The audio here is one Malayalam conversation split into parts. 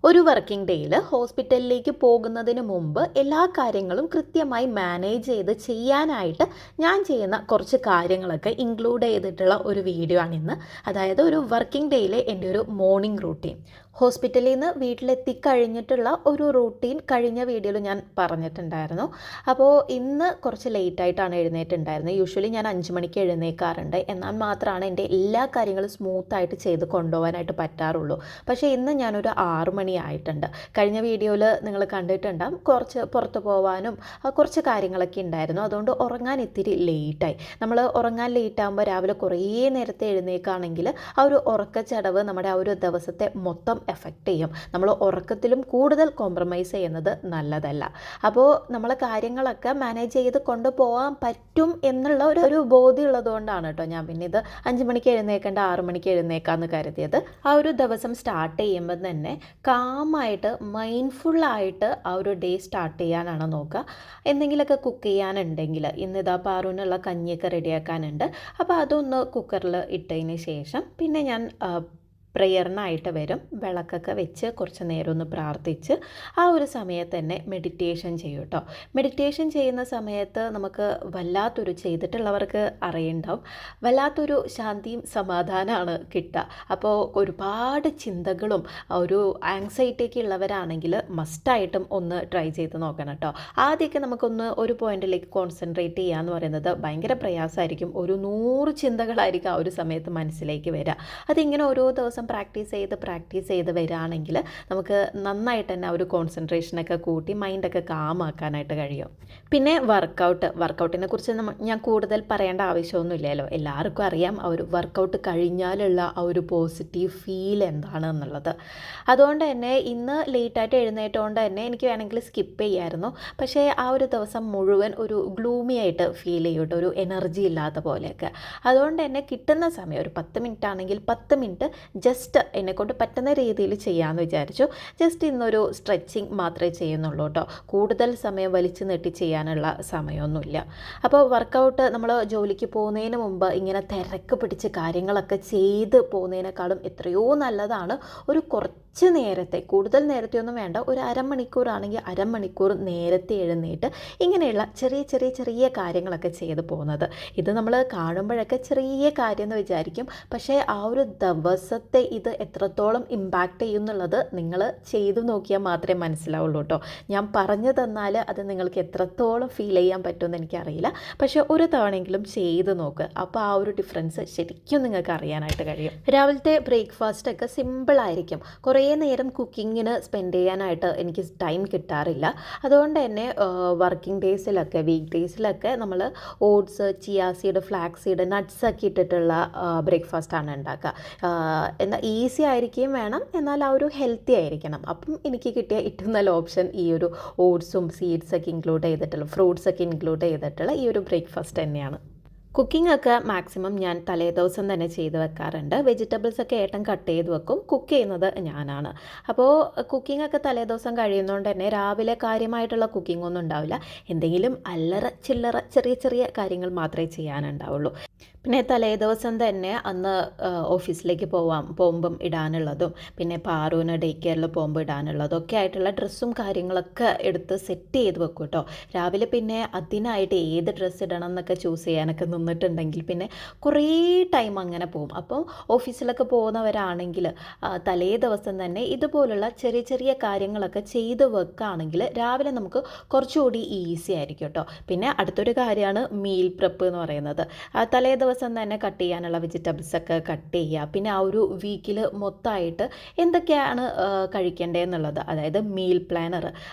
ഒരു വർക്കിംഗ് ഡേയിൽ ഹോസ്പിറ്റലിലേക്ക് പോകുന്നതിന് മുമ്പ് എല്ലാ കാര്യങ്ങളും കൃത്യമായി മാനേജ് ചെയ്ത് ചെയ്യാനായിട്ട് ഞാൻ ചെയ്യുന്ന കുറച്ച് കാര്യങ്ങളൊക്കെ ഇൻക്ലൂഡ് ചെയ്തിട്ടുള്ള ഒരു വീഡിയോ ആണിന്ന്. അതായത് ഒരു വർക്കിംഗ് ഡേയിലെ എൻ്റെ ഒരു മോർണിംഗ് റൂട്ടീൻ. ഹോസ്പിറ്റലിൽ നിന്ന് വീട്ടിലെത്തിക്കഴിഞ്ഞിട്ടുള്ള ഒരു റൂട്ടീൻ കഴിഞ്ഞ വീഡിയോയിൽ ഞാൻ പറഞ്ഞിട്ടുണ്ടായിരുന്നു. അപ്പോൾ ഇന്ന് കുറച്ച് ലേറ്റായിട്ടാണ് എഴുന്നേറ്റുണ്ടായിരുന്നത്. യൂഷ്വലി ഞാൻ 5 മണിക്ക് എഴുന്നേൽക്കാറുണ്ട്. എന്നാൽ മാത്രമാണ് എൻ്റെ എല്ലാ കാര്യങ്ങളും സ്മൂത്തായിട്ട് ചെയ്ത് കൊണ്ടുപോകാനായിട്ട് പറ്റാറുള്ളൂ. പക്ഷേ ഇന്ന് ഞാനൊരു 6 മണി ആയിട്ടുണ്ട്. കഴിഞ്ഞ വീഡിയോയിൽ നിങ്ങൾ കണ്ടിട്ടുണ്ടാകും, കുറച്ച് പുറത്ത് പോകാനും കുറച്ച് കാര്യങ്ങളൊക്കെ ഉണ്ടായിരുന്നു. അതുകൊണ്ട് ഉറങ്ങാൻ ഇത്തിരി ലേറ്റായി. നമ്മൾ ഉറങ്ങാൻ ലേറ്റാകുമ്പോൾ രാവിലെ കുറേ നേരത്തെ എഴുന്നേൽക്കുകയാണെങ്കിൽ ആ ഒരു ഉറക്കച്ചടവ് നമ്മുടെ ആ ഒരു ദിവസത്തെ മൊത്തം എഫക്റ്റ് ചെയ്യും. നമ്മൾ ഉറക്കത്തിലും കൂടുതൽ കോംപ്രമൈസ് ചെയ്യുന്നത് നല്ലതല്ല. അപ്പോൾ നമ്മളെ കാര്യങ്ങളൊക്കെ മാനേജ് ചെയ്ത് കൊണ്ടുപോകാൻ പറ്റും എന്നുള്ള ഒരു ബോധ്യമുള്ളത് കൊണ്ടാണ് കേട്ടോ ഞാൻ പിന്നെ ഇത് 5 മണിക്ക് എഴുന്നേൽക്കേണ്ട 6 മണിക്ക് എഴുന്നേൽക്കാമെന്ന് കരുതിയത്. ആ ഒരു ദിവസം സ്റ്റാർട്ട് ചെയ്യുമ്പോൾ തന്നെ കാമായിട്ട് മൈൻഡ്ഫുള്ളായിട്ട് ആ ഒരു ഡേ സ്റ്റാർട്ട് ചെയ്യാനാണ് നോക്കുക. എന്തെങ്കിലുമൊക്കെ കുക്ക് ചെയ്യാനുണ്ടെങ്കിൽ ഇന്നിതാ പാറുവിനുള്ള കഞ്ഞിയൊക്കെ റെഡിയാക്കാനുണ്ട്. അപ്പോൾ അതൊന്ന് കുക്കറിൽ ഇട്ടതിന് ശേഷം പിന്നെ ഞാൻ പ്രയറിനായിട്ട് വരും. വിളക്കൊക്കെ വെച്ച് കുറച്ച് നേരം ഒന്ന് പ്രാർത്ഥിച്ച് ആ ഒരു സമയത്ത് തന്നെ മെഡിറ്റേഷൻ ചെയ്യും കേട്ടോ. മെഡിറ്റേഷൻ ചെയ്യുന്ന സമയത്ത് നമുക്ക് വല്ലാത്തൊരു, ചെയ്തിട്ടുള്ളവർക്ക് അറിയുണ്ടാവും, വല്ലാത്തൊരു ശാന്തിയും സമാധാനമാണ് കിട്ടുക. അപ്പോൾ ഒരുപാട് ചിന്തകളും ഒരു ആങ്സൈറ്റിയൊക്കെ ഉള്ളവരാണെങ്കിൽ മസ്റ്റായിട്ടും ഒന്ന് ട്രൈ ചെയ്ത് നോക്കണം കേട്ടോ. ആദ്യമൊക്കെ നമുക്കൊന്ന് ഒരു പോയിന്റിലേക്ക് കോൺസെൻട്രേറ്റ് ചെയ്യുക എന്ന് പറയുന്നത് ഭയങ്കര പ്രയാസമായിരിക്കും. ഒരു 100 ചിന്തകളായിരിക്കും ആ ഒരു സമയത്ത് മനസ്സിലേക്ക് വരിക. അതിങ്ങനെ ഓരോ ദിവസം പ്രാക്ടീസ് ചെയ്ത് വരികയാണെങ്കിൽ നമുക്ക് നന്നായിട്ട് തന്നെ ഒരു കോൺസെൻട്രേഷനൊക്കെ കൂട്ടി മൈൻഡൊക്കെ കാമാക്കാനായിട്ട് കഴിയും. പിന്നെ വർക്കൗട്ടിനെ കുറിച്ച് ഞാൻ കൂടുതൽ പറയേണ്ട ആവശ്യമൊന്നുമില്ലല്ലോ. എല്ലാവർക്കും അറിയാം ആ ഒരു വർക്കൗട്ട് കഴിഞ്ഞാലുള്ള ആ ഒരു പോസിറ്റീവ് ഫീൽ എന്താണെന്നുള്ളത്. അതുകൊണ്ട് തന്നെ ഇന്ന് ലേറ്റായിട്ട് എഴുന്നേറ്റുകൊണ്ട് തന്നെ എനിക്ക് വേണമെങ്കിൽ സ്കിപ്പ് ചെയ്യാമായിരുന്നു. പക്ഷേ ആ ഒരു ദിവസം മുഴുവൻ ഒരു ഗ്ലൂമി ആയിട്ട് ഫീൽ ചെയ്യും കേട്ടോ, ഒരു എനർജി ഇല്ലാത്ത പോലെയൊക്കെ. അതുകൊണ്ട് തന്നെ കിട്ടുന്ന സമയം ഒരു 10 മിനിറ്റ് ആണെങ്കിൽ 10 മിനിറ്റ് ജസ്റ്റ് എന്നെക്കൊണ്ട് പറ്റുന്ന രീതിയിൽ ചെയ്യാമെന്ന് വിചാരിച്ചു. ജസ്റ്റ് ഇന്നൊരു സ്ട്രെച്ചിങ് മാത്രമേ ചെയ്യുന്നുള്ളൂ കേട്ടോ. കൂടുതൽ സമയം വലിച്ചു നീട്ടി ചെയ്യാനുള്ള സമയമൊന്നുമില്ല. അപ്പോൾ വർക്കൗട്ട് നമ്മൾ ജോലിക്ക് പോകുന്നതിന് മുമ്പ് ഇങ്ങനെ തിരക്ക് പിടിച്ച് കാര്യങ്ങളൊക്കെ ചെയ്ത് പോകുന്നതിനേക്കാളും എത്രയോ നല്ലതാണ് ഒരു കുറച്ച് നേരത്തെ, കൂടുതൽ നേരത്തെ ഒന്നും വേണ്ട, ഒരു അരമണിക്കൂറാണെങ്കിൽ അരമണിക്കൂർ നേരത്തെ എഴുന്നേറ്റ് ഇങ്ങനെയുള്ള ചെറിയ കാര്യങ്ങളൊക്കെ ചെയ്ത് പോകുന്നത്. ഇത് നമ്മൾ കാണുമ്പോഴൊക്കെ ചെറിയ കാര്യം എന്ന് വിചാരിക്കും. പക്ഷേ ആ ഒരു ദിവസത്തെ ഇത് എത്രത്തോളം ഇമ്പാക്റ്റ് ചെയ്യുന്നുള്ളത് നിങ്ങൾ ചെയ്തു നോക്കിയാൽ മാത്രമേ മനസ്സിലാവുള്ളൂ കേട്ടോ. ഞാൻ പറഞ്ഞു തന്നാൽ അത് നിങ്ങൾക്ക് എത്രത്തോളം ഫീൽ ചെയ്യാൻ പറ്റുമെന്ന് എനിക്കറിയില്ല. പക്ഷേ ഒരു തവണയെങ്കിലും ചെയ്ത് നോക്കുക. അപ്പോൾ ആ ഒരു ഡിഫറൻസ് ശരിക്കും നിങ്ങൾക്ക് അറിയാനായിട്ട് കഴിയും. രാവിലത്തെ ബ്രേക്ക്ഫാസ്റ്റൊക്കെ സിമ്പിളായിരിക്കും. കുറേ നേരം കുക്കിങ്ങിന് സ്പെൻഡ് ചെയ്യാനായിട്ട് എനിക്ക് ടൈം കിട്ടാറില്ല. അതുകൊണ്ട് തന്നെ വർക്കിംഗ് ഡേയ്സിലൊക്കെ, വീക്ക് ഡേയ്സിലൊക്കെ നമ്മൾ oats, chia seed, flax seed, നട്ട്സൊക്കെ ഇട്ടിട്ടുള്ള ബ്രേക്ക്ഫാസ്റ്റാണ് ഉണ്ടാക്കുക. എന്നാൽ ഈസി ആയിരിക്കുകയും വേണം, എന്നാൽ ആ ഒരു ഹെൽത്തി ആയിരിക്കണം. അപ്പം എനിക്ക് കിട്ടിയ ഏറ്റവും നല്ല ഓപ്ഷൻ ഈ ഒരു ഓട്സും സീഡ്സൊക്കെ ഇൻക്ലൂഡ് ചെയ്തിട്ടുള്ള, ഫ്രൂട്ട്സൊക്കെ ഇൻക്ലൂഡ് ചെയ്തിട്ടുള്ള ഈ ഒരു ബ്രേക്ക്ഫാസ്റ്റ് തന്നെയാണ്. കുക്കിംഗ് ഒക്കെ മാക്സിമം ഞാൻ തലേദിവസം തന്നെ ചെയ്ത് വെക്കാറുണ്ട്. വെജിറ്റബിൾസൊക്കെ ഏട്ടൻ കട്ട് ചെയ്ത് വെക്കും, കുക്ക് ചെയ്യുന്നത് ഞാനാണ്. അപ്പോൾ കുക്കിംഗ് ഒക്കെ തലേദിവസം കഴിയുന്നതുകൊണ്ട് തന്നെ രാവിലെ കാര്യമായിട്ടുള്ള കുക്കിംഗ് ഒന്നും ഉണ്ടാവില്ല. എന്തെങ്കിലും അല്ലറ ചില്ലറ ചെറിയ കാര്യങ്ങൾ മാത്രമേ ചെയ്യാനുണ്ടാവുള്ളൂ. പിന്നെ തലേദിവസം തന്നെ അന്ന് ഓഫീസിലേക്ക് പോകുമ്പം ഇടാനുള്ളതും പിന്നെ പാറുവിന് ഡേ കെയറിൽ പോകുമ്പോൾ ഇടാനുള്ളതും ഒക്കെ ആയിട്ടുള്ള ഡ്രസ്സും കാര്യങ്ങളൊക്കെ എടുത്ത് സെറ്റ് ചെയ്ത് വെക്കും കേട്ടോ. രാവിലെ പിന്നെ അതിനായിട്ട് ഏത് ഡ്രസ്സ് ഇടണം എന്നൊക്കെ ചൂസ് ചെയ്യാനൊക്കെ നിന്നിട്ടുണ്ടെങ്കിൽ പിന്നെ കുറേ ടൈം അങ്ങനെ പോകും. അപ്പോൾ ഓഫീസിലൊക്കെ പോകുന്നവരാണെങ്കിൽ തലേ ദിവസം തന്നെ ഇതുപോലുള്ള ചെറിയ കാര്യങ്ങളൊക്കെ ചെയ്ത് വെക്കുകയാണെങ്കിൽ രാവിലെ നമുക്ക് കുറച്ചുകൂടി ഈസി ആയിരിക്കും കേട്ടോ. പിന്നെ അടുത്തൊരു കാര്യമാണ് മീൽ പ്രെപ്പ് എന്ന് പറയുന്നത്. തലേ ദിവസം തന്നെ കട്ട് ചെയ്യാനുള്ള വെജിറ്റബിൾസൊക്കെ കട്ട് ചെയ്യുക. പിന്നെ ആ ഒരു വീക്കിൽ മൊത്തമായിട്ട് എന്തൊക്കെയാണ് കഴിക്കേണ്ടതെന്നുള്ളത്, അതായത് മീൽ പ്ലാനർ,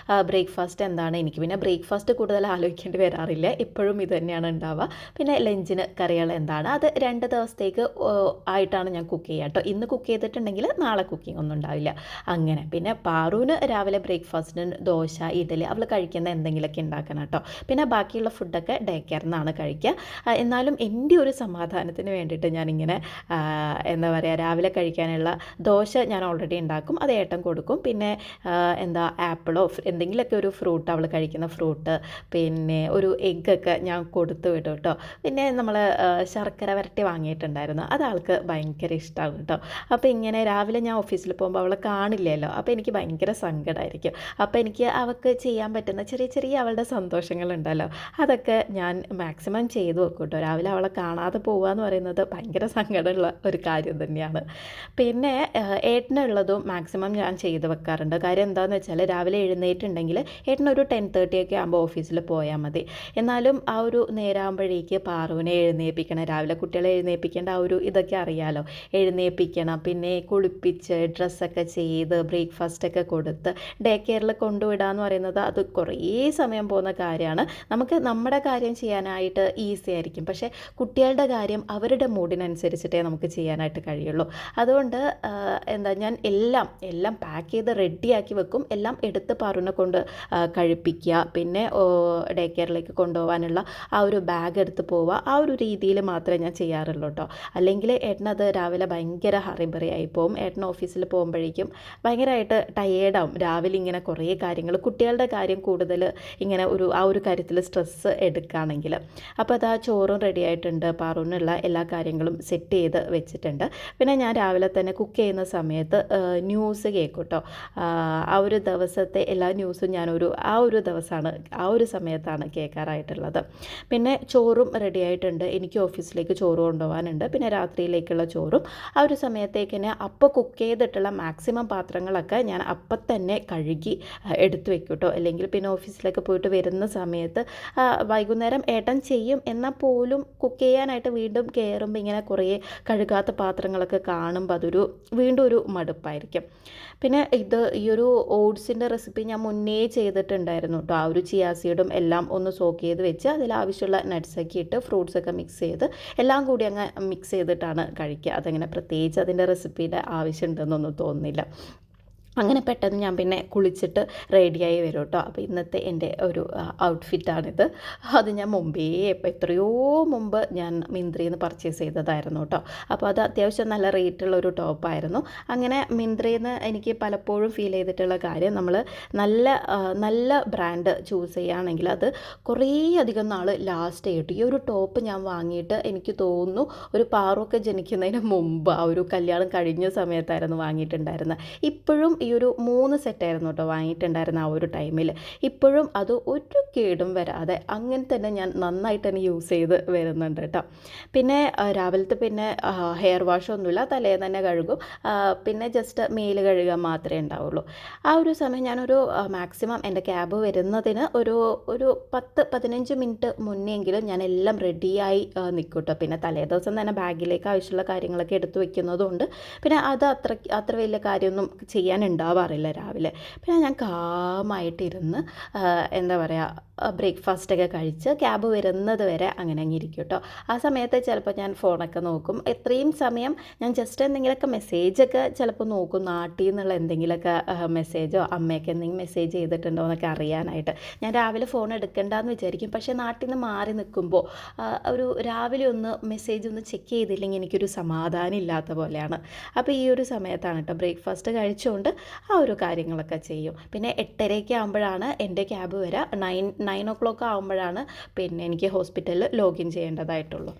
ബ്രേക്ക്ഫാസ്റ്റ് എന്താണ്. എനിക്ക് പിന്നെ ബ്രേക്ക്ഫാസ്റ്റ് കൂടുതൽ ആലോചിക്കേണ്ടി വരാറില്ല, എപ്പോഴും ഇത് തന്നെയാണ് ഉണ്ടാവുക. പിന്നെ ലഞ്ചിന് കറികൾ എന്താണ്, അത് 2 ദിവസത്തേക്ക് ആയിട്ടാണ് ഞാൻ കുക്ക് ചെയ്യുക കേട്ടോ. ഇന്ന് കുക്ക് ചെയ്തിട്ടുണ്ടെങ്കിൽ നാളെ കുക്കിംഗ് ഒന്നും ഉണ്ടാവില്ല അങ്ങനെ. പിന്നെ പാറുവിന് രാവിലെ ബ്രേക്ക്ഫാസ്റ്റിന് ദോശ, ഇഡലി, അവൾ കഴിക്കുന്ന എന്തെങ്കിലുമൊക്കെ ഉണ്ടാക്കണം കേട്ടോ. പിന്നെ ബാക്കിയുള്ള ഫുഡൊക്കെ ഡേ കെയറിൽ നിന്നാണ് കഴിക്കുക. എന്നാലും എൻ്റെ ഒരു സമാധാനത്തിന് വേണ്ടിയിട്ട് ഞാനിങ്ങനെ എന്താ പറയുക, രാവിലെ കഴിക്കാനുള്ള ദോശ ഞാൻ ഓൾറെഡി ഉണ്ടാക്കും, അത് ഏട്ടൻ കൊടുക്കും. പിന്നെ എന്താ ആപ്പിളോ എന്തെങ്കിലുമൊക്കെ ഒരു ഫ്രൂട്ട്, അവൾ കഴിക്കുന്ന ഫ്രൂട്ട്, പിന്നെ ഒരു എഗ്ഗൊക്കെ ഞാൻ കൊടുത്തു വിടും കേട്ടോ. പിന്നെ നമ്മൾ ശർക്കര വരട്ടി വാങ്ങിയിട്ടുണ്ടായിരുന്നു, അത് ആൾക്ക് ഭയങ്കര ഇഷ്ടമാണ് കേട്ടോ. അപ്പോൾ ഇങ്ങനെ രാവിലെ ഞാൻ ഓഫീസിൽ പോകുമ്പോൾ അവളെ കാണില്ലല്ലോ, അപ്പോൾ എനിക്ക് ഭയങ്കര സങ്കടമായിരിക്കും. അപ്പോൾ എനിക്ക് അവൾക്ക് ചെയ്യാൻ പറ്റുന്ന ചെറിയ ചെറിയ അവളുടെ സന്തോഷങ്ങളുണ്ടല്ലോ, അതൊക്കെ ഞാൻ മാക്സിമം ചെയ്തു വെക്കും കേട്ടോ. രാവിലെ അവളെ കാണാതെ പോകുക എന്ന് പറയുന്നത് ഭയങ്കര സങ്കടമുള്ള ഒരു കാര്യം തന്നെയാണ്. പിന്നെ ഏട്ടനുള്ളതും മാക്സിമം ഞാൻ ചെയ്ത് വെക്കാറുണ്ട്. കാര്യം എന്താണെന്ന് വെച്ചാൽ രാവിലെ എഴുന്നേറ്റുണ്ടെങ്കിൽ ഏട്ടനൊരു 10:30 ഒക്കെ ആകുമ്പോൾ ഓഫീസിൽ പോയാൽ മതി. എന്നാലും ആ ഒരു നേരാകുമ്പോഴേക്ക് പാറുവിനെ എഴുന്നേൽപ്പിക്കണം. രാവിലെ കുട്ടികളെ എഴുന്നേൽപ്പിക്കേണ്ട ആ ഒരു ഇതൊക്കെ അറിയാമല്ലോ, എഴുന്നേൽപ്പിക്കണം. പിന്നെ കുളിപ്പിച്ച് ഡ്രസ്സൊക്കെ ചെയ്ത് ബ്രേക്ക്ഫാസ്റ്റൊക്കെ കൊടുത്ത് ഡേ കെയറിൽ കൊണ്ടുവിടുക എന്ന് പറയുന്നത് അത് കുറേ സമയം പോകുന്ന കാര്യമാണ്. നമുക്ക് നമ്മുടെ കാര്യം ചെയ്യാനായിട്ട് ഈസി ആയിരിക്കും, പക്ഷേ കുട്ടികളുടെ കാര്യം അവരുടെ മൂഡിനനുസരിച്ചിട്ടേ നമുക്ക് ചെയ്യാനായിട്ട് കഴിയുള്ളൂ. അതുകൊണ്ട് എന്താ, ഞാൻ എല്ലാം പാക്ക് ചെയ്ത് റെഡിയാക്കി വെക്കും. എല്ലാം എടുത്ത് പാറുവിനെ കൊണ്ട് കഴിപ്പിക്കുക. പിന്നെ ഡേ കെയറിലേക്ക് കൊണ്ടുപോകാനുള്ള ആ ഒരു ബാഗ് എടുത്ത് പോവുക, ആ ഒരു രീതിയിൽ മാത്രമേ ഞാൻ ചെയ്യാറുള്ളൂ കേട്ടോ. അല്ലെങ്കിൽ ഏട്ടനത് രാവിലെ ഭയങ്കര ഹറിബറി ആയി പോകും. ഏട്ടൻ ഓഫീസിൽ പോകുമ്പോഴേക്കും ഭയങ്കരമായിട്ട് ടയേർഡാവും. രാവിലെ ഇങ്ങനെ കുറേ കാര്യങ്ങൾ, കുട്ടികളുടെ കാര്യം കൂടുതൽ ഇങ്ങനെ ആ ഒരു കാര്യത്തിൽ സ്ട്രെസ്സ് എടുക്കുകയാണെങ്കിൽ. അപ്പോൾ അത് ആ ചോറും റെഡി ആയിട്ടുണ്ട്, പാറുവിനുള്ള എല്ലാ കാര്യങ്ങളും സെറ്റ് ചെയ്ത് വെച്ചിട്ടുണ്ട്. പിന്നെ ഞാൻ രാവിലെ തന്നെ കുക്ക് ചെയ്യുന്ന സമയത്ത് ന്യൂസ് കേൾക്കും കേട്ടോ. ആ ഒരു ദിവസത്തെ എല്ലാ ന്യൂസും ആ ഒരു സമയത്താണ് കേൾക്കാറായിട്ടുള്ളത്. പിന്നെ ചോറും റെഡി ആയിട്ടുണ്ട്, എനിക്ക് ഓഫീസിലേക്ക് ചോറ് കൊണ്ടുപോകാനുണ്ട്. പിന്നെ രാത്രിയിലേക്കുള്ള ചോറും ആ ഒരു സമയത്തേക്ക് തന്നെ അപ്പോൾ കുക്ക് ചെയ്തിട്ടുള്ള മാക്സിമം പാത്രങ്ങളൊക്കെ ഞാൻ അപ്പം തന്നെ കഴുകി എടുത്തു വെക്കും കേട്ടോ. അല്ലെങ്കിൽ പിന്നെ ഓഫീസിലേക്ക് പോയിട്ട് വരുന്ന സമയത്ത് വൈകുന്നേരം ഏട്ടൻ ചെയ്യും, എന്നാൽ പോലും കുക്ക് ചെയ്യാനായിട്ട് വീണ്ടും കയറുമ്പോൾ ഇങ്ങനെ കുറേ കഴുകാത്ത പാത്രങ്ങളൊക്കെ കാണുമ്പോൾ വീണ്ടും ഒരു മടുപ്പായിരിക്കും. പിന്നെ ഈ ഒരു ഓട്സിൻ്റെ റെസിപ്പി ഞാൻ മുന്നേ ചെയ്തിട്ടുണ്ടായിരുന്നു കേട്ടോ. ആ ഒരു ചിയാ സീഡും എല്ലാം ഒന്ന് സോക്ക് ചെയ്ത് വെച്ച് അതിലാവശ്യമുള്ള നട്ട്സൊക്കെ ഇട്ട് ഫ്രൂട്ട്സൊക്കെ മിക്സ് ചെയ്ത് എല്ലാം കൂടി അങ്ങ് മിക്സ് ചെയ്തിട്ടാണ് കഴിക്കുക. അതങ്ങനെ പ്രത്യേകിച്ച് അതിൻ്റെ റെസിപ്പിയുടെ ആവശ്യമുണ്ടെന്നൊന്നും തോന്നുന്നില്ല. അങ്ങനെ പെട്ടെന്ന് ഞാൻ പിന്നെ കുളിച്ചിട്ട് റെഡിയായി വരും കേട്ടോ. അപ്പോൾ ഇന്നത്തെ എൻ്റെ ഒരു ഔട്ട്ഫിറ്റാണിത്. അത് ഞാൻ എത്രയോ മുമ്പ് ഞാൻ മിന്ത്രയിൽ നിന്ന് പർച്ചേസ് ചെയ്തതായിരുന്നു കേട്ടോ. അപ്പോൾ അത് അത്യാവശ്യം നല്ല റേറ്റുള്ള ഒരു ടോപ്പായിരുന്നു. അങ്ങനെ മിന്ത്രയിൽ നിന്ന് എനിക്ക് പലപ്പോഴും ഫീൽ ചെയ്തിട്ടുള്ള കാര്യം, നമ്മൾ നല്ല ബ്രാൻഡ് ചൂസ് ചെയ്യുകയാണെങ്കിൽ അത് കുറേ അധികം നാൾ ലാസ്റ്റ് ചെയ്യും. ഈ ഒരു ടോപ്പ് ഞാൻ വാങ്ങിയിട്ട് എനിക്ക് തോന്നുന്നു ഒരു പാറൊക്കെ ജനിക്കുന്നതിന് മുമ്പ്, ആ ഒരു കല്യാണം കഴിഞ്ഞ സമയത്തായിരുന്നു വാങ്ങിയിട്ടുണ്ടായിരുന്നത്. ഇപ്പോഴും ഈ ഒരു 3 സെറ്റായിരുന്നു കേട്ടോ വാങ്ങിയിട്ടുണ്ടായിരുന്ന ആ ഒരു ടൈമിൽ. ഇപ്പോഴും അത് ഒരു കേടും വരാതെ അങ്ങനെ തന്നെ ഞാൻ നന്നായിട്ട് തന്നെ യൂസ് ചെയ്ത് വരുന്നുണ്ട് കേട്ടോ. പിന്നെ രാവിലത്തെ പിന്നെ ഹെയർ വാഷൊന്നുമില്ല, തലേന്ന് തന്നെ കഴുകും. പിന്നെ ജസ്റ്റ് മേല് കഴുകാൻ മാത്രമേ ഉണ്ടാവുള്ളൂ. ആ ഒരു സമയം ഞാനൊരു മാക്സിമം എൻ്റെ ക്യാബ് വരുന്നതിന് ഒരു 10-15 മിനിറ്റ് മുന്നെങ്കിലും ഞാൻ എല്ലാം റെഡിയായി നിൽക്കും കേട്ടോ. പിന്നെ തലേദിവസം തന്നെ ബാഗിലേക്ക് ആവശ്യമുള്ള കാര്യങ്ങളൊക്കെ എടുത്തു വെക്കുന്നതുകൊണ്ട് പിന്നെ അത് അത്ര വലിയ കാര്യമൊന്നും ഉണ്ടാവാറില്ല രാവിലെ. പിന്നെ ഞാൻ കാമായിട്ടിരുന്ന് എന്താ പറയുക, ബ്രേക്ക്ഫാസ്റ്റൊക്കെ കഴിച്ച് ക്യാബ് വരുന്നത് വരെ അങ്ങനെ ഇരിക്കും കേട്ടോ. ആ സമയത്ത് ചിലപ്പോൾ ഞാൻ ഫോണൊക്കെ നോക്കും. എത്രയും സമയം ഞാൻ ജസ്റ്റ് എന്തെങ്കിലുമൊക്കെ മെസ്സേജൊക്കെ ചിലപ്പോൾ നോക്കും, നാട്ടിൽ നിന്നുള്ള എന്തെങ്കിലുമൊക്കെ മെസ്സേജോ അമ്മയൊക്കെ എന്തെങ്കിലും മെസ്സേജ് ചെയ്തിട്ടുണ്ടോ എന്നൊക്കെ അറിയാനായിട്ട്. ഞാൻ രാവിലെ ഫോൺ എടുക്കേണ്ടെന്ന് വിചാരിക്കും, പക്ഷേ നാട്ടിൽ നിന്ന് മാറി നിൽക്കുമ്പോൾ ഒരു രാവിലെ മെസ്സേജ് ചെക്ക് ചെയ്തില്ലെങ്കിൽ എനിക്കൊരു സമാധാനം ഇല്ലാത്ത പോലെയാണ്. അപ്പോൾ ഈ ഒരു സമയത്താണ് കേട്ടോ ബ്രേക്ക്ഫാസ്റ്റ് കഴിച്ചുകൊണ്ട് ആ ഒരു കാര്യങ്ങളൊക്കെ ചെയ്യും. പിന്നെ 8:30 ആകുമ്പോഴാണ് എൻ്റെ ക്യാബ് വരിക. 9 o'clock ആകുമ്പോഴാണ് പിന്നെ എനിക്ക് ഹോസ്പിറ്റലിൽ ലോഗിൻ ചെയ്യേണ്ടതായിട്ടുള്ളൂ.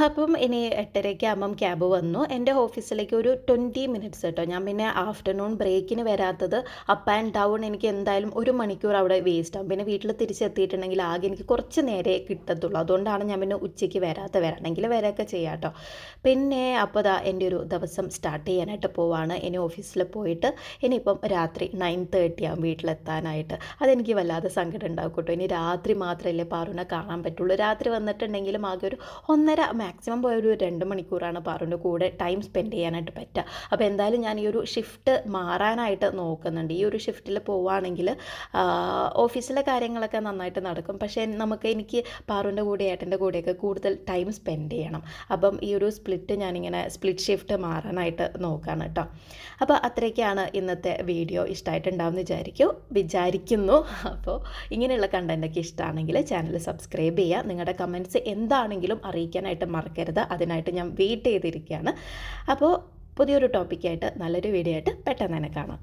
അപ്പം ഇനി 8:30 ആകുമ്പം ക്യാബ് വന്നു. എൻ്റെ ഓഫീസിലേക്ക് ഒരു 20 മിനിറ്റ്സ് കേട്ടോ. ഞാൻ പിന്നെ ആഫ്റ്റർനൂൺ ബ്രേക്കിന് വരാത്തത് അപ്പ് ആൻഡ് ഡൗൺ എനിക്ക് എന്തായാലും 1 മണിക്കൂർ അവിടെ വേസ്റ്റ് ആകും. പിന്നെ വീട്ടിൽ തിരിച്ചെത്തിയിട്ടുണ്ടെങ്കിൽ ആകെ എനിക്ക് കുറച്ച് നേരെ കിട്ടത്തുള്ളൂ. അതുകൊണ്ടാണ് ഞാൻ പിന്നെ ഉച്ചയ്ക്ക് വരണമെങ്കിൽ വരെയൊക്കെ ചെയ്യാം കേട്ടോ. പിന്നെ അപ്പോൾ എൻ്റെ ഒരു ദിവസം സ്റ്റാർട്ട് ചെയ്യാനായിട്ട് പോവാണ്. ഇനി ഓഫീസിൽ പോയിട്ട് ഇനിയിപ്പം രാത്രി 9:30 ആകും വീട്ടിലെത്താനായിട്ട്. അതെനിക്ക് വല്ലാതെ സങ്കടം ഉണ്ടാവും കേട്ടോ. ഇനി രാത്രി മാത്രമല്ലേ പാറുവിനെ കാണാൻ പറ്റുള്ളൂ. രാത്രി വന്നിട്ടുണ്ടെങ്കിലും ആകെ ഒരു 1.5 മാക്സിമം പോയ ഒരു 2 മണിക്കൂറാണ് പാറുവിൻ്റെ കൂടെ ടൈം സ്പെൻഡ് ചെയ്യാനായിട്ട് പറ്റുക. അപ്പോൾ എന്തായാലും ഞാൻ ഈ ഒരു ഷിഫ്റ്റ് മാറാനായിട്ട് നോക്കുന്നുണ്ട്. ഈ ഒരു ഷിഫ്റ്റിൽ പോവുകയാണെങ്കിൽ ഓഫീസിലെ കാര്യങ്ങളൊക്കെ നന്നായിട്ട് നടക്കും, പക്ഷേ എനിക്ക് പാറുവിൻ്റെ കൂടെ ഏട്ടൻ്റെ കൂടെയൊക്കെ കൂടുതൽ ടൈം സ്പെൻഡ് ചെയ്യണം. അപ്പം ഈ ഒരു സ്പ്ലിറ്റ് ഷിഫ്റ്റ് മാറാനായിട്ട് നോക്കുകയാണ് കേട്ടോ. അപ്പോൾ അത്രയൊക്കെയാണ് ഇന്നത്തെ വീഡിയോ. ഇഷ്ടമായിട്ടുണ്ടാവുമെന്ന് വിചാരിക്കുന്നു. അപ്പോൾ ഇങ്ങനെയുള്ള കണ്ടൻറ്റൊക്കെ ഇഷ്ടമാണെങ്കിൽ ചാനൽ സബ്സ്ക്രൈബ് ചെയ്യുക. നിങ്ങളുടെ കമൻറ്റ്സ് എന്താണെങ്കിലും അറിയിക്കാനായിട്ട് ചെയ്യാനായിട്ട് മറക്കരുത്. അതിനായിട്ട് ഞാൻ വെയിറ്റ് ചെയ്തിരിക്കുകയാണ്. അപ്പോൾ പുതിയൊരു ടോപ്പിക്കായിട്ട് നല്ലൊരു വീഡിയോ ആയിട്ട് പെട്ടെന്ന് തന്നെ കാണാം.